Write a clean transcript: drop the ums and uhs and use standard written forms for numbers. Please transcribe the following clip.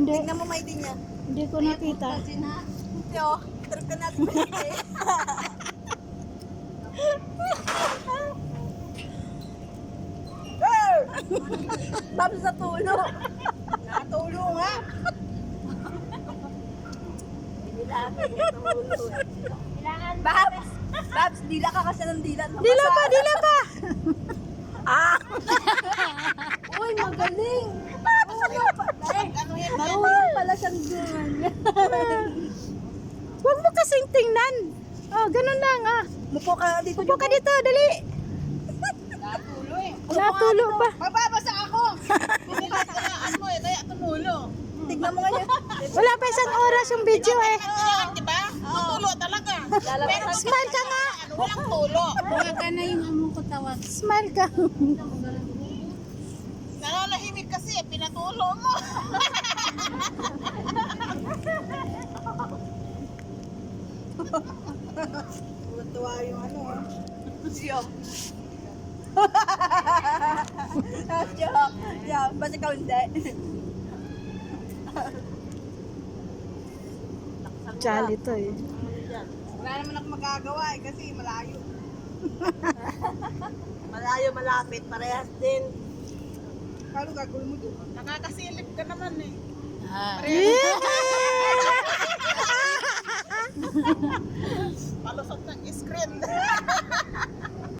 Hindi. Tignan mo may din niya. Hindi ko nakita. Yo, trip ka natin. Babs sa tulo. Natulo nga. Babs! Babs, dila ka kasi ng dila. Dila pa, dila pa. Ah! Uy, magaling! Marunong pala siyang doon. Huwag mo kasing tingnan. Oh, ganun lang ah. Mupo ka dito. Upo ka dito, dali. Natulo eh. Natulo pa. Mababasa ako. Ano mo eh, kaya tumulo. Tignan mo nga niya. Wala pa isang oras yung video eh. Kailangan, di ba? Tutulo talaga. Pero Smile ka nga. ano, walang tulo. Huwag ka na yung among ko tawag. Smile ka. Nananahimik kasi, pinatulo mo. Tuwa yung ano. Siyo. Siyo. Siyo. Basta ikaw hindi. Jolly to eh. Wala naman ako magagawa eh kasi malayo. Malayo, malapit. Parehas din. Paano gagawin mo doon? Nakakasilip ka naman eh. Ah. Palusot ng screen.